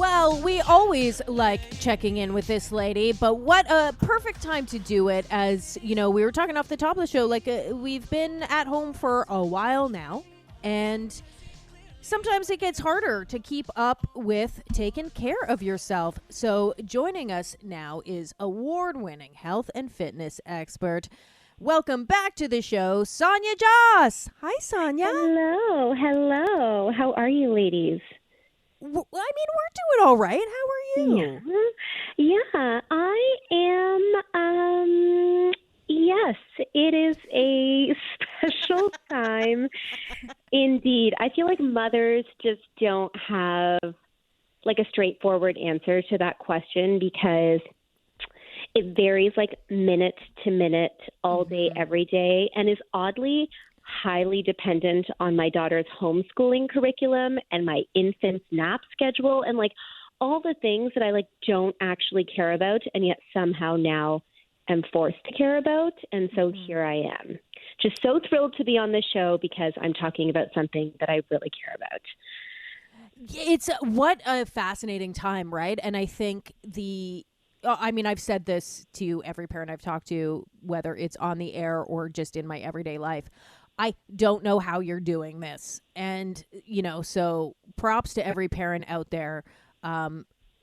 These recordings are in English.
Well, we always like checking in with this lady, but what a perfect time to do it. As you know, we were talking off the top of the show, we've been at home for a while now, and sometimes it gets harder to keep up with taking care of yourself. So joining us now is award-winning health and fitness expert. Welcome back to the show, Sonia Jhas. Hi, Sonia. Hello. How are you, ladies? I mean, we're doing all right. How are you? Yeah, I am. Yes, it is a special time indeed. I feel like mothers just don't have like a straightforward answer to that question because it varies like minute to minute, all day, every day, and is oddly highly dependent on my daughter's homeschooling curriculum and my infant's nap schedule and like all the things that I like don't actually care about and yet somehow now am forced to care about. And so here I am, just so thrilled to be on the show because I'm talking about something that I really care about. It's what a fascinating time, right? And I think I've said this to every parent I've talked to, whether it's on the air or just in my everyday life. I don't know how you're doing this. And, so props to every parent out there.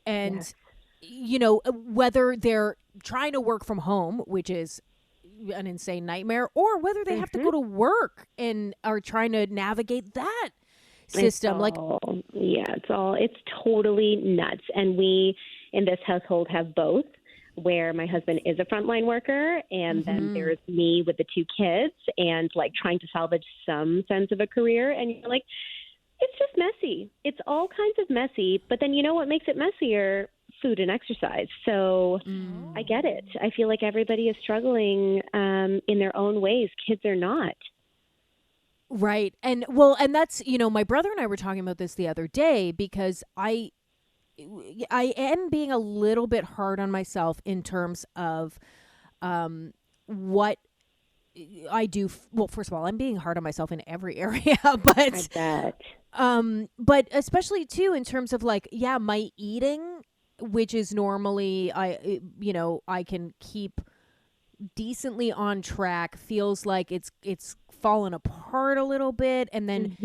Yes. Whether they're trying to work from home, which is an insane nightmare, or whether they have to go to work and are trying to navigate that system. It's totally nuts. And we in this household have both, where my husband is a frontline worker and then there's me with the two kids and like trying to salvage some sense of a career. And you're like, it's just messy. It's all kinds of messy. But then you know what makes it messier? Food and exercise. So I get it. I feel like everybody is struggling in their own ways. Kids are not. Right. And that's, my brother and I were talking about this the other day because I am being a little bit hard on myself in terms of what I do. Well, first of all, I'm being hard on myself in every area, but I bet. But especially too in terms of my eating, which is normally I can keep decently on track, feels like it's fallen apart a little bit. And then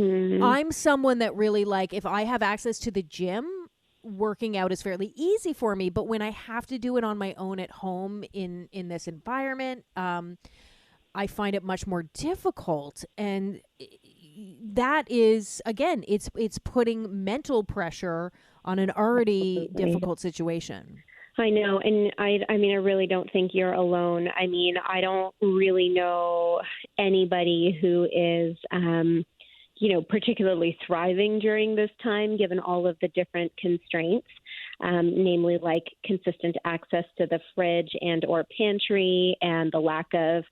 I'm someone that really if I have access to the gym, working out is fairly easy for me, but when I have to do it on my own at home in this environment, I find it much more difficult. And that is, again, it's putting mental pressure on an already difficult situation. I know. And I mean, I really don't think you're alone. I mean, I don't really know anybody who is, particularly thriving during this time, given all of the different constraints, namely like consistent access to the fridge and or pantry and the lack of,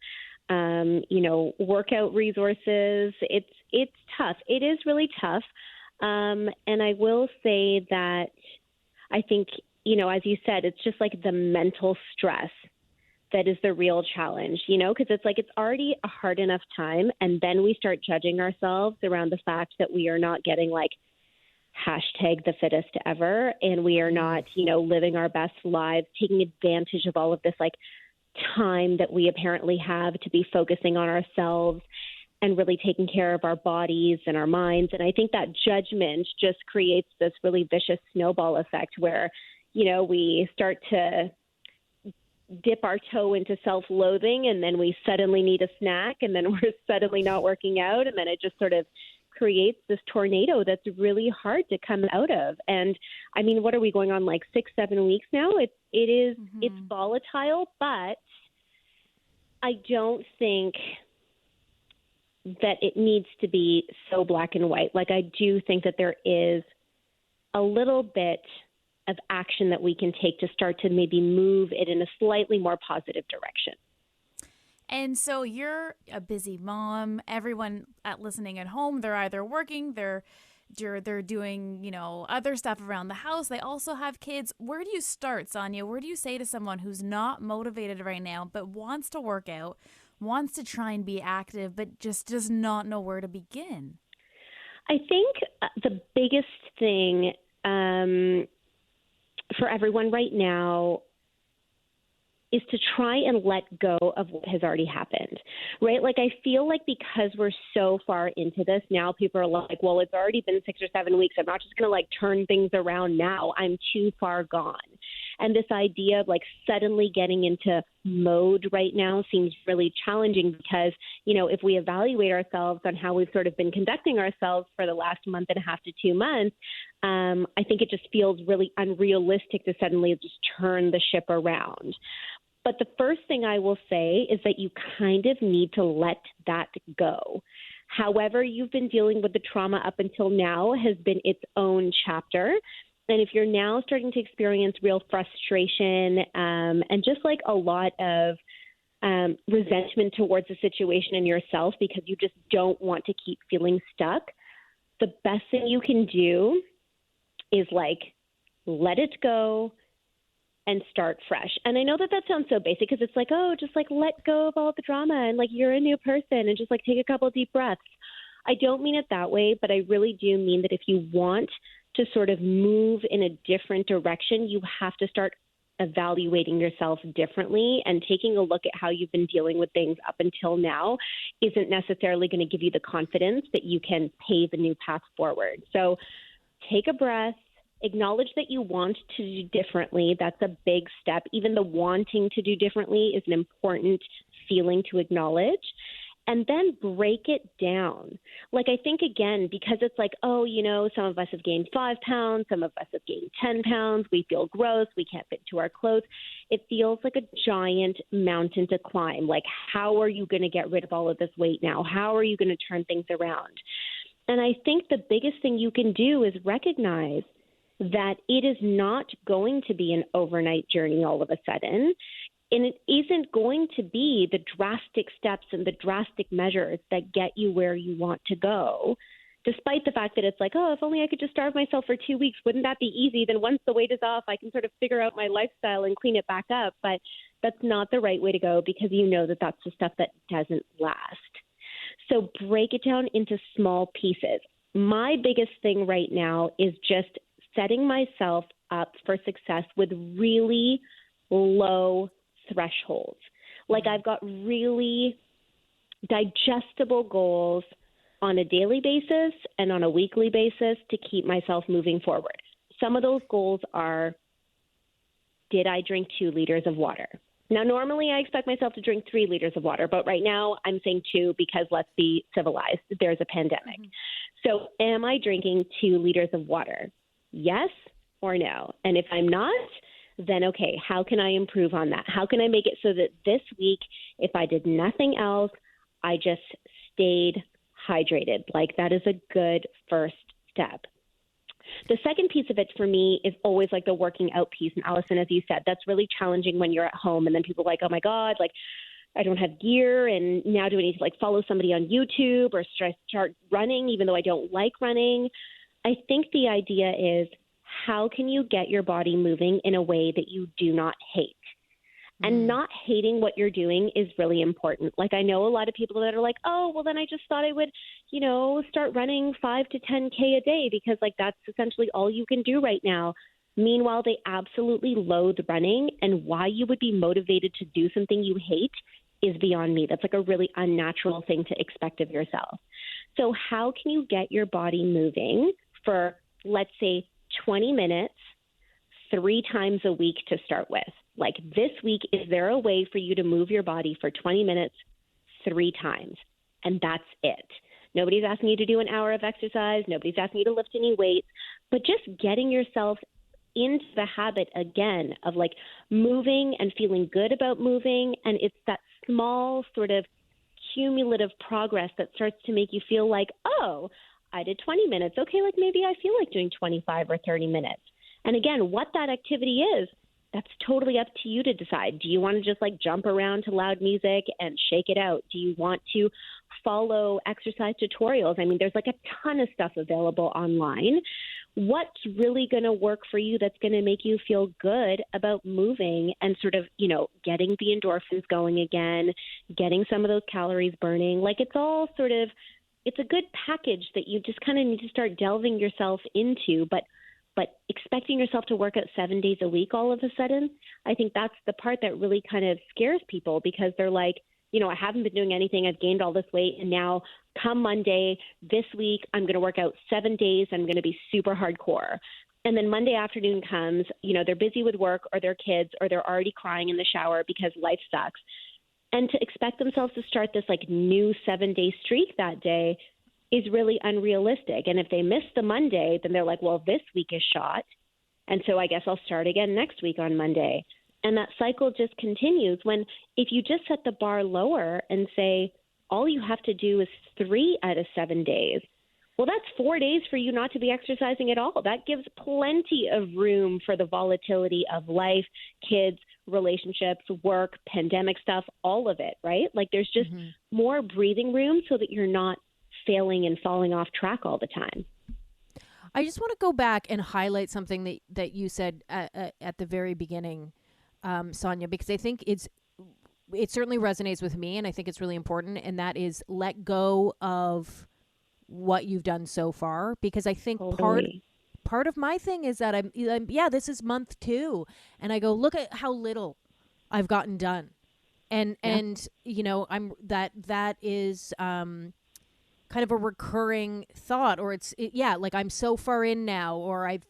workout resources. It's tough. It is really tough. And I will say that I think, as you said, it's just like the mental stress that is the real challenge, because it's already a hard enough time. And then we start judging ourselves around the fact that we are not getting hashtag the fittest ever. And we are not, living our best lives, taking advantage of all of this time that we apparently have to be focusing on ourselves and really taking care of our bodies and our minds. And I think that judgment just creates this really vicious snowball effect where, we start to dip our toe into self-loathing and then we suddenly need a snack and then we're suddenly not working out. And then it just sort of creates this tornado that's really hard to come out of. And I mean, what are we going on 6-7 weeks now? It's volatile, but I don't think that it needs to be so black and white. I do think that there is a little bit of action that we can take to start to maybe move it in a slightly more positive direction. And so you're a busy mom. Everyone listening at home, they're either working, they're doing, other stuff around the house. They also have kids. Where do you start, Sonia? Where do you say to someone who's not motivated right now, but wants to work out, wants to try and be active, but just does not know where to begin? I think the biggest thing for everyone right now is to try and let go of what has already happened, right? Like, I feel like because we're so far into this now, people are like, well, it's already been 6 or 7 weeks. I'm not just going to like turn things around now. I'm too far gone. And this idea of like suddenly getting into mode right now seems really challenging because, you know, if we evaluate ourselves on how we've sort of been conducting ourselves for the last month and a half to 2 months, I think it just feels really unrealistic to suddenly just turn the ship around. But the first thing I will say is that you kind of need to let that go. However, you've been dealing with the trauma up until now has been its own chapter. And if you're now starting to experience real frustration and just like a lot of resentment towards the situation and yourself because you just don't want to keep feeling stuck, the best thing you can do is like let it go and start fresh. And I know that that sounds so basic because it's like, oh, just like let go of all the drama and like you're a new person and just like take a couple of deep breaths. I don't mean it that way, but I really do mean that if you want to sort of move in a different direction, you have to start evaluating yourself differently, and taking a look at how you've been dealing with things up until now isn't necessarily going to give you the confidence that you can pave a new path forward. So take a breath. Acknowledge that you want to do differently. That's a big step. Even the wanting to do differently is an important feeling to acknowledge. And then break it down. Like, I think, again, because it's like, oh, you know, some of us have gained 5 pounds, some of us have gained 10 pounds, we feel gross, we can't fit into our clothes. It feels like a giant mountain to climb. Like, how are you going to get rid of all of this weight now? How are you going to turn things around? And I think the biggest thing you can do is recognize that it is not going to be an overnight journey all of a sudden. And it isn't going to be the drastic steps and the drastic measures that get you where you want to go, despite the fact that it's like, oh, if only I could just starve myself for 2 weeks, wouldn't that be easy? Then once the weight is off, I can sort of figure out my lifestyle and clean it back up. But that's not the right way to go because you know that that's the stuff that doesn't last. So break it down into small pieces. My biggest thing right now is just setting myself up for success with really low thresholds. Like, I've got really digestible goals on a daily basis and on a weekly basis to keep myself moving forward. Some of those goals are, did I drink 2 liters of water? Now, normally I expect myself to drink 3 liters of water, but right now I'm saying 2 because let's be civilized. There's a pandemic. So am I drinking 2 liters of water? Yes or no? And if I'm not, then okay, how can I improve on that? How can I make it so that this week, if I did nothing else, I just stayed hydrated? Like, that is a good first step. The second piece of it for me is always like the working out piece. And Allison, as you said, that's really challenging when you're at home and then people are like, oh my God, like I don't have gear. And now do I need to like follow somebody on YouTube or start running, even though I don't like running? I think the idea is, how can you get your body moving in a way that you do not hate? And not hating what you're doing is really important. Like, I know a lot of people that are like, oh, well, then I just thought I would, you know, start running 5 to 10K a day because like that's essentially all you can do right now. Meanwhile, they absolutely loathe running, and why you would be motivated to do something you hate is beyond me. That's like a really unnatural thing to expect of yourself. So how can you get your body moving for, let's say, 20 minutes, 3 times a week to start with? Like, this week, is there a way for you to move your body for 20 minutes, 3 times? And that's it. Nobody's asking you to do an hour of exercise. Nobody's asking you to lift any weights, but just getting yourself into the habit again of like moving and feeling good about moving. And it's that small sort of cumulative progress that starts to make you feel like, oh, I did 20 minutes. Okay, like maybe I feel like doing 25 or 30 minutes. And again, what that activity is, that's totally up to you to decide. Do you want to just like jump around to loud music and shake it out? Do you want to follow exercise tutorials? I mean, there's like a ton of stuff available online. What's really going to work for you that's going to make you feel good about moving and sort of, you know, getting the endorphins going again, getting some of those calories burning? Like, it's all sort of, it's a good package that you just kind of need to start delving yourself into. But But expecting yourself to work out 7 days a week all of a sudden, I think that's the part that really kind of scares people, because they're like, I haven't been doing anything. I've gained all this weight. And now come Monday this week, I'm going to work out 7 days. I'm going to be super hardcore. And then Monday afternoon comes, they're busy with work or their kids, or they're already crying in the shower because life sucks. And to expect themselves to start this like new 7-day streak that day is really unrealistic. And if they miss the Monday, then they're like, well, this week is shot. And so I guess I'll start again next week on Monday. And that cycle just continues, when if you just set the bar lower and say, all you have to do is 3 out of 7 days, well, that's 4 days for you not to be exercising at all. That gives plenty of room for the volatility of life, kids, relationships, work, pandemic stuff, all of it, right? Like there's just more breathing room so that you're not failing and falling off track all the time. I just want to go back and highlight something that you said at the very beginning, Sonia, because I think it certainly resonates with me, and I think it's really important, and that is let go of what you've done so far, because I think part of my thing is that I'm this is month 2, and I go, look at how little I've gotten done, and I'm that is kind of a recurring thought, or like I'm so far in now, or I've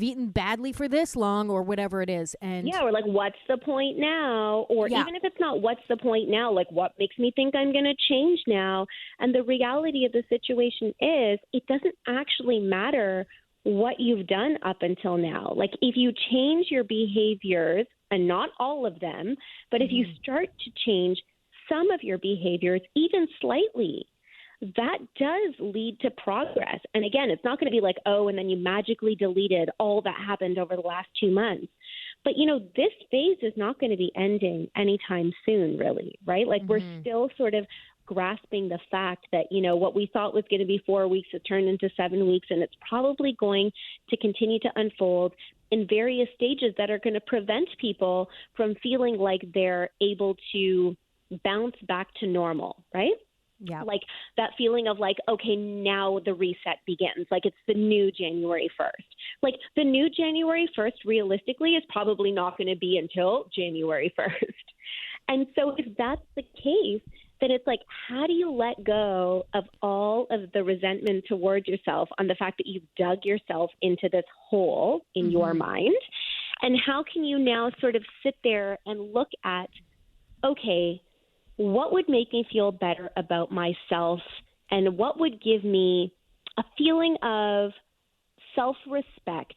eaten badly for this long, or whatever it is. And or like, what's the point now? Or even if it's not what's the point now, like what makes me think I'm going to change now? And the reality of the situation is it doesn't actually matter what you've done up until now. Like if you change your behaviors, and not all of them, but if you start to change some of your behaviors, even slightly, that does lead to progress. And again, it's not going to be like, oh, and then you magically deleted all that happened over the last 2 months. But, this phase is not going to be ending anytime soon, really, right? Like we're still sort of grasping the fact that, what we thought was going to be 4 weeks has turned into 7 weeks, and it's probably going to continue to unfold in various stages that are going to prevent people from feeling like they're able to bounce back to normal, right? Yeah. Like that feeling of like, okay, now the reset begins. Like it's the new January 1st. Like the new January 1st realistically is probably not going to be until January 1st. And so if that's the case, then it's like, how do you let go of all of the resentment towards yourself on the fact that you've dug yourself into this hole in your mind? And how can you now sort of sit there and look at, okay, what would make me feel better about myself, and what would give me a feeling of self-respect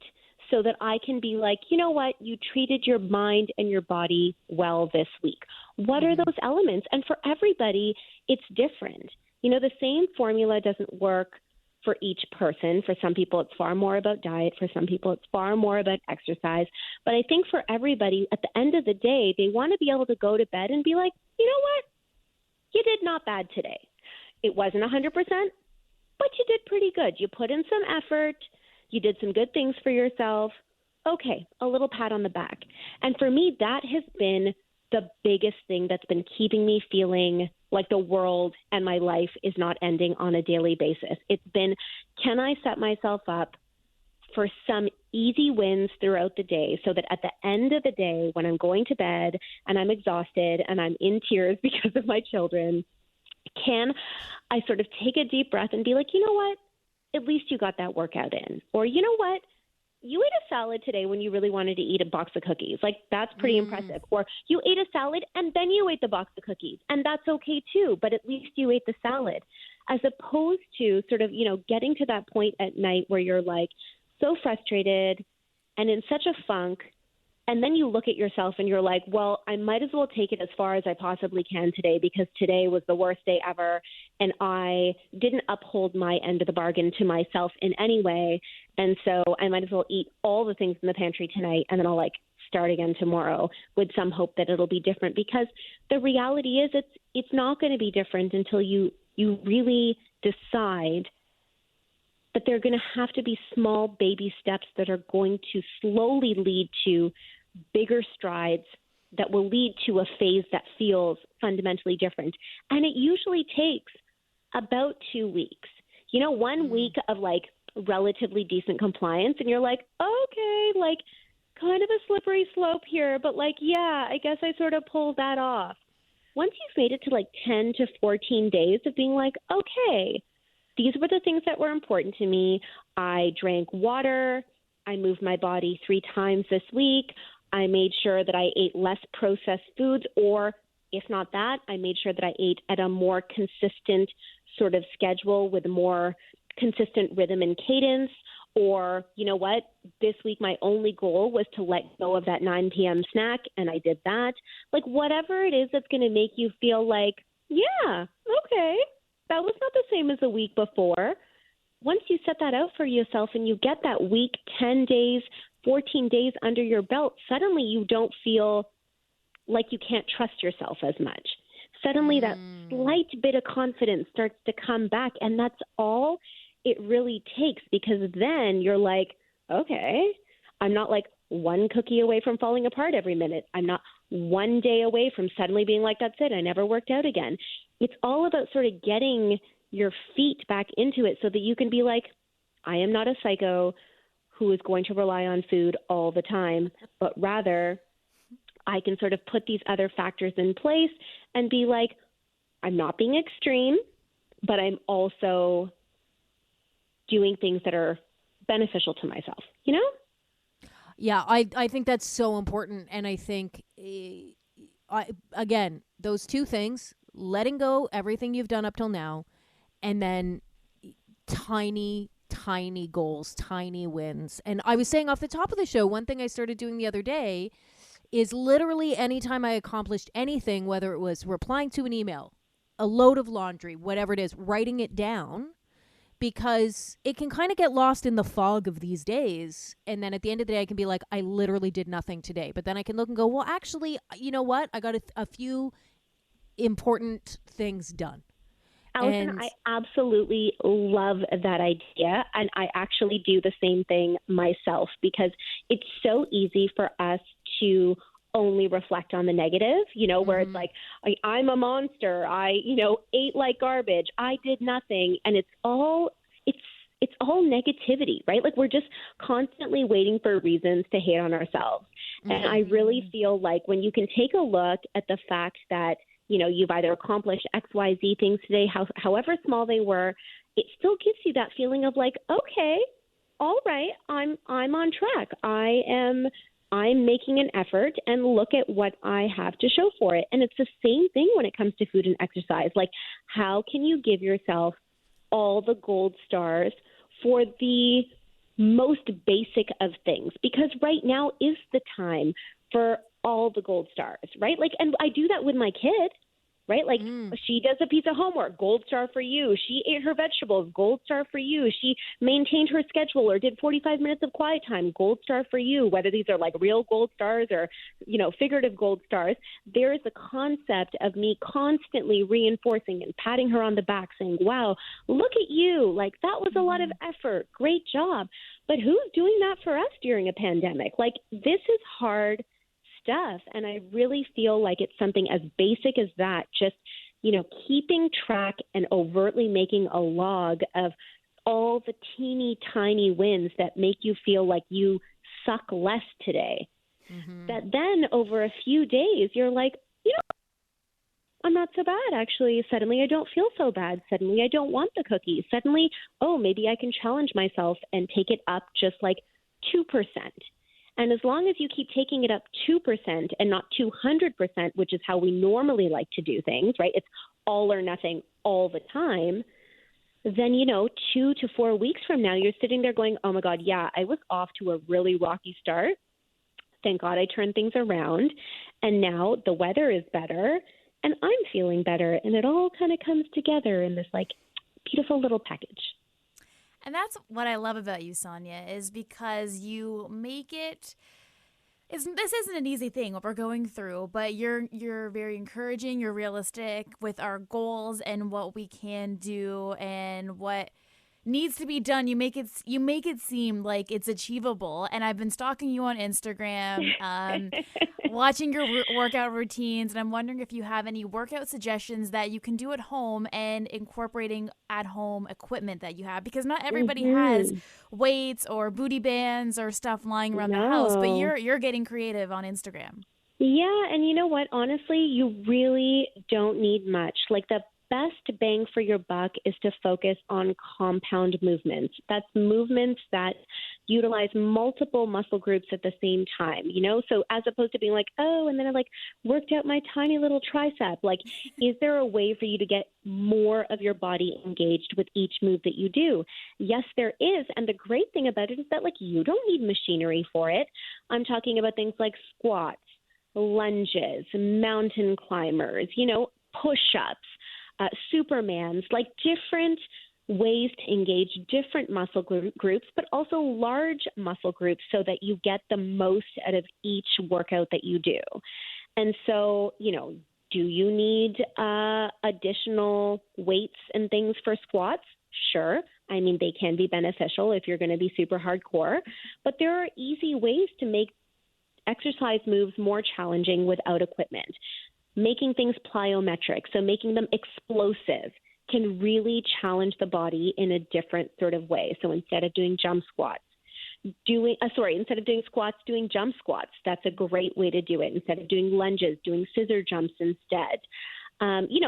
so that I can be like, you know what, you treated your mind and your body well this week. What are those elements? And for everybody, it's different. The same formula doesn't work for each person. For some people, it's far more about diet. For some people, it's far more about exercise. But I think for everybody, at the end of the day, they want to be able to go to bed and be like, you know what? You did not bad today. It wasn't 100%, but you did pretty good. You put in some effort. You did some good things for yourself. Okay, a little pat on the back. And for me, that has been the biggest thing that's been keeping me feeling like the world and my life is not ending on a daily basis. It's been, can I set myself up for some easy wins throughout the day so that at the end of the day, when I'm going to bed and I'm exhausted and I'm in tears because of my children, can I sort of take a deep breath and be like, you know what? At least you got that workout in. Or you know what? You ate a salad today when you really wanted to eat a box of cookies. Like, that's pretty impressive. Or you ate a salad and then you ate the box of cookies. And that's okay too, but at least you ate the salad. As opposed to sort of, getting to that point at night where you're like, so frustrated and in such a funk, and then you look at yourself and you're like, well, I might as well take it as far as I possibly can today, because today was the worst day ever and I didn't uphold my end of the bargain to myself in any way, and so I might as well eat all the things in the pantry tonight, and then I'll start again tomorrow with some hope that it'll be different. Because the reality is it's not going to be different until you really decide that there are going to have to be small baby steps that are going to slowly lead to bigger strides that will lead to a phase that feels fundamentally different. And it usually takes about 2 weeks. 1 week of relatively decent compliance, and you're like, okay, like kind of a slippery slope here, but like, yeah, I guess I sort of pulled that off. Once you've made it to like 10 to 14 days of being like, okay, these were the things that were important to me. I drank water. I moved my body 3 times this week. I made sure that I ate less processed foods, or if not that, I made sure that I ate at a more consistent sort of schedule with a more consistent rhythm and cadence. Or, you know what, this week my only goal was to let go of that 9 p.m. snack, and I did that. Like, whatever it is that's going to make you feel like, yeah, okay, that was not the same as the week before. Once you set that out for yourself and you get that week, 10 days, 14 days under your belt, suddenly you don't feel like you can't trust yourself as much. Suddenly that slight bit of confidence starts to come back, and that's all it really takes, because then you're like, okay, I'm not like one cookie away from falling apart every minute. I'm not one day away from suddenly being like, that's it, I never worked out again. It's all about sort of getting your feet back into it so that you can be like, I am not a psycho who is going to rely on food all the time, but rather I can sort of put these other factors in place and be like, I'm not being extreme, but I'm also doing things that are beneficial to myself, you know? Yeah, I think that's so important. And I think, again, those two things, letting go everything you've done up till now, and then tiny goals, tiny wins. And I was saying off the top of the show, one thing I started doing the other day is literally anytime I accomplished anything, whether it was replying to an email, a load of laundry, whatever it is, writing it down, because it can kind of get lost in the fog of these days. And then at the end of the day, I can be like, I literally did nothing today. But then I can look and go, well, actually, you know what? I got a few important things done. Allison, And I absolutely love that idea. And I actually do the same thing myself, because it's so easy for us to only reflect on the negative, you know, where it's like, I'm a monster. I, you know, ate like garbage. I did nothing. And it's all negativity, right? Like, we're just constantly waiting for reasons to hate on ourselves. And I really feel like when you can take a look at the fact that, you know, you've either accomplished X, Y, Z things today, however small they were, it still gives you that feeling of like, okay, all right, I'm on track. I'm making an effort, and look at what I have to show for it. And it's the same thing when it comes to food and exercise. Like, how can you give yourself all the gold stars for the most basic of things? Because right now is the time for all the gold stars, right? Like, and I do that with my kid, right? Like, she does a piece of homework, gold star for you. She ate her vegetables, gold star for you. She maintained her schedule or did 45 minutes of quiet time, gold star for you. Whether these are like real gold stars or, you know, figurative gold stars, there is a concept of me constantly reinforcing and patting her on the back, saying, wow, look at you. Like, that was a lot of effort. Great job. But who's doing that for us during a pandemic? Like, this is hard stuff. And I really feel like it's something as basic as that, just, you know, keeping track and overtly making a log of all the teeny tiny wins that make you feel like you suck less today. That then over a few days, you're like, you know, I'm not so bad, actually. Suddenly I don't feel so bad. Suddenly I don't want the cookies. Suddenly, oh, maybe I can challenge myself and take it up just like 2%. And as long as you keep taking it up 2% and not 200%, which is how we normally like to do things, right? It's all or nothing all the time. Then, you know, 2 to 4 weeks from now, you're sitting there going, oh my God, yeah, I was off to a really rocky start. Thank God I turned things around. And now the weather is better and I'm feeling better. And it all kind of comes together in this like beautiful little package. And that's what I love about you, Sonia, is because you make it. This isn't an easy thing what we're going through, but you're very encouraging. You're realistic with our goals and what we can do and what needs to be done. You make it seem like it's achievable. And I've been stalking you on Instagram, watching your workout routines, and I'm wondering if you have any workout suggestions that you can do at home and incorporating at home equipment that you have, because not everybody has weights or booty bands or stuff lying around the house, but you're getting creative on Instagram. Yeah, and you know what? Honestly, you really don't need much. Like, the best bang for your buck is to focus on compound movements. That's movements that utilize multiple muscle groups at the same time, So as opposed to being like, oh, and then I worked out my tiny little tricep. Is there a way for you to get more of your body engaged with each move that you do? Yes, there is. And the great thing about it is that you don't need machinery for it. I'm talking about things like squats, lunges, mountain climbers, push-ups, Supermans, different ways to engage different muscle groups, but also large muscle groups so that you get the most out of each workout that you do. And so, do you need additional weights and things for squats? Sure. I mean, they can be beneficial if you're going to be super hardcore, but there are easy ways to make exercise moves more challenging without equipment. Making things plyometric, so making them explosive, can really challenge the body in a different sort of way. So instead of doing squats, doing squats, doing jump squats. That's a great way to do it. Instead of doing lunges, doing scissor jumps instead.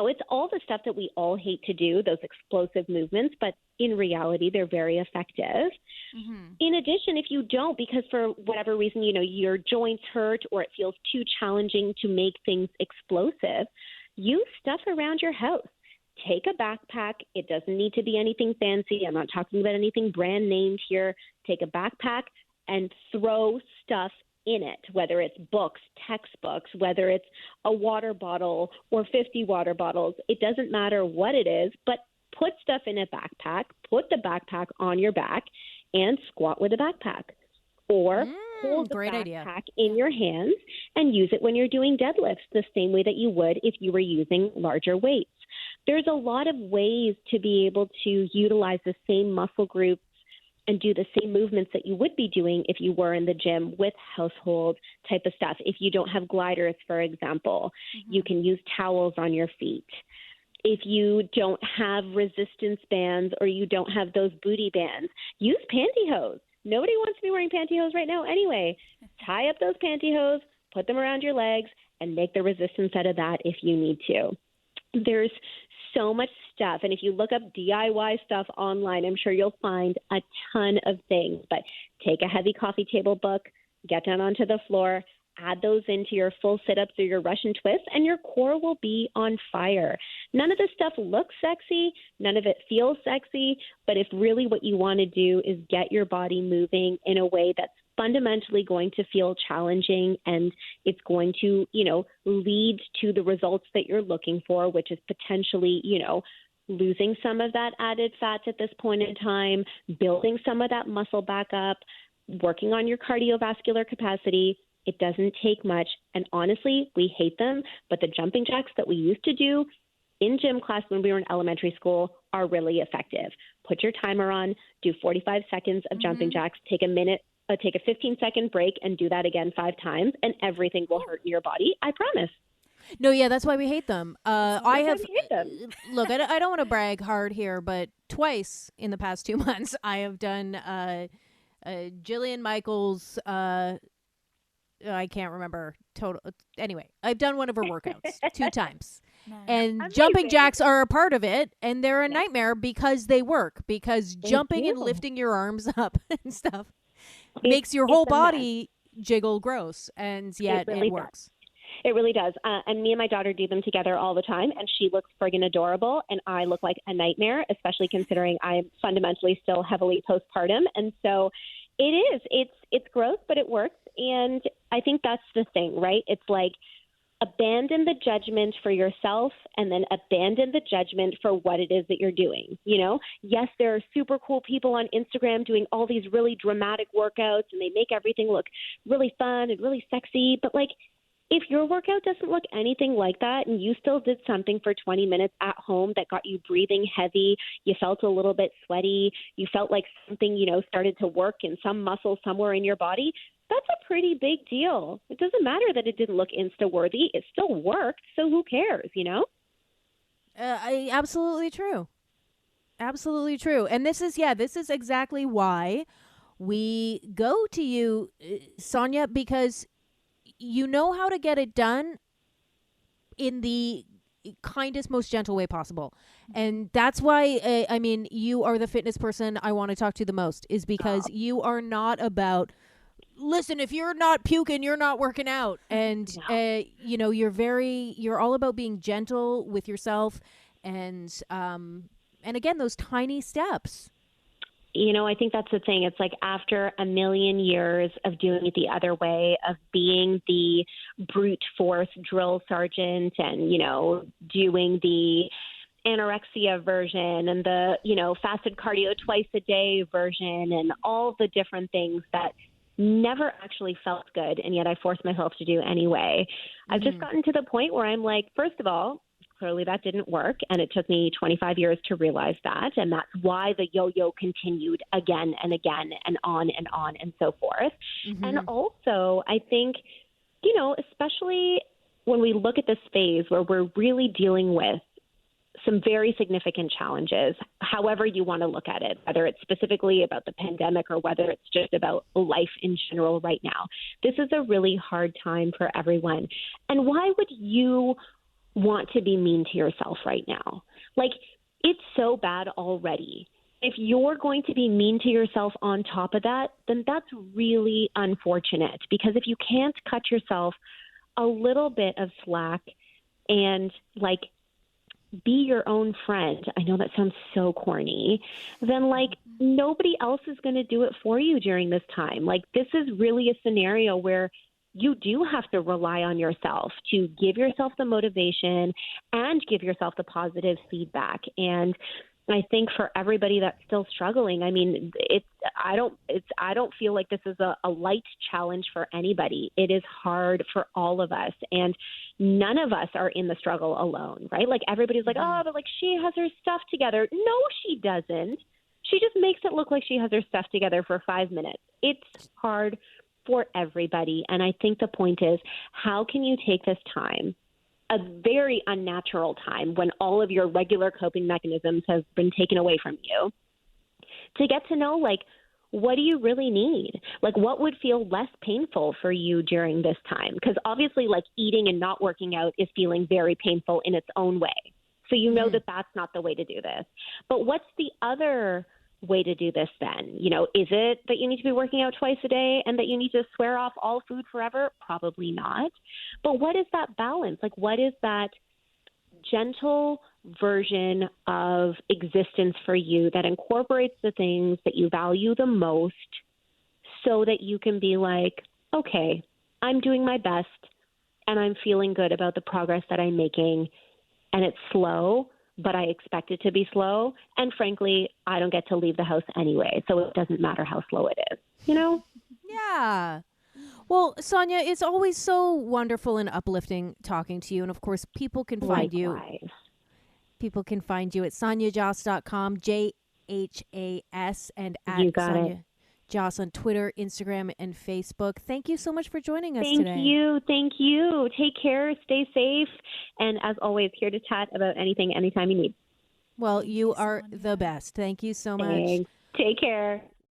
It's all the stuff that we all hate to do, those explosive movements, but in reality, they're very effective. Mm-hmm. In addition, if you don't, because for whatever reason, your joints hurt or it feels too challenging to make things explosive, use stuff around your house. Take a backpack. It doesn't need to be anything fancy. I'm not talking about anything brand named here. Take a backpack and throw stuff in it, whether it's books, textbooks, whether it's a water bottle or 50 water bottles. It doesn't matter what it is, but put stuff in a backpack, put the backpack on your back, and squat with a backpack. Or hold the backpack in your hands and use it when you're doing deadlifts the same way that you would if you were using larger weights. There's a lot of ways to be able to utilize the same muscle groups and do the same movements that you would be doing if you were in the gym with household type of stuff. If you don't have gliders, for example, you can use towels on your feet. If you don't have resistance bands or you don't have those booty bands, use pantyhose. Nobody wants to be wearing pantyhose right now anyway. Tie up those pantyhose, put them around your legs, and make the resistance out of that if you need to. There's so much stuff. And if you look up DIY stuff online, I'm sure you'll find a ton of things. But take a heavy coffee table book, get down onto the floor, add those into your full sit-ups or your Russian twists, and your core will be on fire. None of this stuff looks sexy. None of it feels sexy. But if really what you want to do is get your body moving in a way that's fundamentally going to feel challenging, and it's going to, lead to the results that you're looking for, which is potentially, losing some of that added fat at this point in time, building some of that muscle back up, working on your cardiovascular capacity. It doesn't take much. And honestly, we hate them, but the jumping jacks that we used to do in gym class when we were in elementary school are really effective. Put your timer on, do 45 seconds of jumping jacks, take a 15-second break and do that again 5 times, and everything will hurt in your body. I promise. No, yeah, that's why we hate them. I have hate them. Look, I don't want to brag hard here, but twice in the past 2 months, I have done Jillian Michaels. I can't remember total. Anyway, I've done one of her workouts 2 times. Nice. And amazing. Jumping jacks are a part of it, and they're a nightmare because they work. Because jumping and lifting your arms up and stuff makes your whole body jiggle gross, and yet it works. It really does. And me and my daughter do them together all the time, and she looks friggin' adorable, and I look like a nightmare, especially considering I'm fundamentally still heavily postpartum. And so it is. It's gross, but it works. And I think that's the thing, right? It's like, abandon the judgment for yourself and then abandon the judgment for what it is that you're doing. Yes, there are super cool people on Instagram doing all these really dramatic workouts, and they make everything look really fun and really sexy. But If your workout doesn't look anything like that and you still did something for 20 minutes at home that got you breathing heavy, you felt a little bit sweaty, you felt like something, started to work in some muscle somewhere in your body, that's a pretty big deal. It doesn't matter that it didn't look Insta-worthy. It still worked, so who cares? Absolutely true. Absolutely true. And this is exactly why we go to you, Sonia, because you know how to get it done in the kindest, most gentle way possible. And that's why, you are the fitness person I want to talk to the most, is because you are not about, listen, if you're not puking, you're not working out. And, you're all about being gentle with yourself. And again, those tiny steps. I think that's the thing. It's like after a million years of doing it the other way, of being the brute force drill sergeant and, doing the anorexia version and the, fasted cardio twice a day version and all the different things that never actually felt good. And yet I forced myself to do anyway. I've just gotten to the point where I'm like, first of all, clearly that didn't work. And it took me 25 years to realize that. And that's why the yo-yo continued again and again and on and so forth. And also, I think, especially when we look at this phase where we're really dealing with some very significant challenges, however you want to look at it, whether it's specifically about the pandemic or whether it's just about life in general right now. This is a really hard time for everyone. And why would you want to be mean to yourself right now? Like, it's so bad already. If you're going to be mean to yourself on top of that, then that's really unfortunate, because if you can't cut yourself a little bit of slack and be your own friend, I know that sounds so corny, then nobody else is going to do it for you during this time. This is really a scenario where you do have to rely on yourself to give yourself the motivation and give yourself the positive feedback. And I think for everybody that's still struggling, I don't feel like this is a light challenge for anybody. It is hard for all of us, and none of us are in the struggle alone, right? Everybody's like, oh, but she has her stuff together. No, she doesn't. She just makes it look like she has her stuff together for 5 minutes. It's hard for everybody. And I think the point is, how can you take this time, a very unnatural time when all of your regular coping mechanisms have been taken away from you, to get to know, what do you really need? What would feel less painful for you during this time? Because obviously, eating and not working out is feeling very painful in its own way. So that that's not the way to do this. But what's the other way to do this then? Is it that you need to be working out twice a day and that you need to swear off all food forever? Probably not. But what is that balance? What is that gentle version of existence for you that incorporates the things that you value the most, so that you can be okay, I'm doing my best and I'm feeling good about the progress that I'm making, and it's slow, but I expect it to be slow. And frankly, I don't get to leave the house anyway, so it doesn't matter how slow it is, Yeah. Well, Sonia, it's always so wonderful and uplifting talking to you. And of course, people can find you. People can find you at SoniaJhas.com, JHAS, and at Sonia Jhas on Twitter, Instagram, and Facebook. Thank you so much for joining us today. Thank you. Take care, stay safe, and as always, here to chat about anything, anytime you need. Well, you are the best. Thank you so much. Thanks. Take care.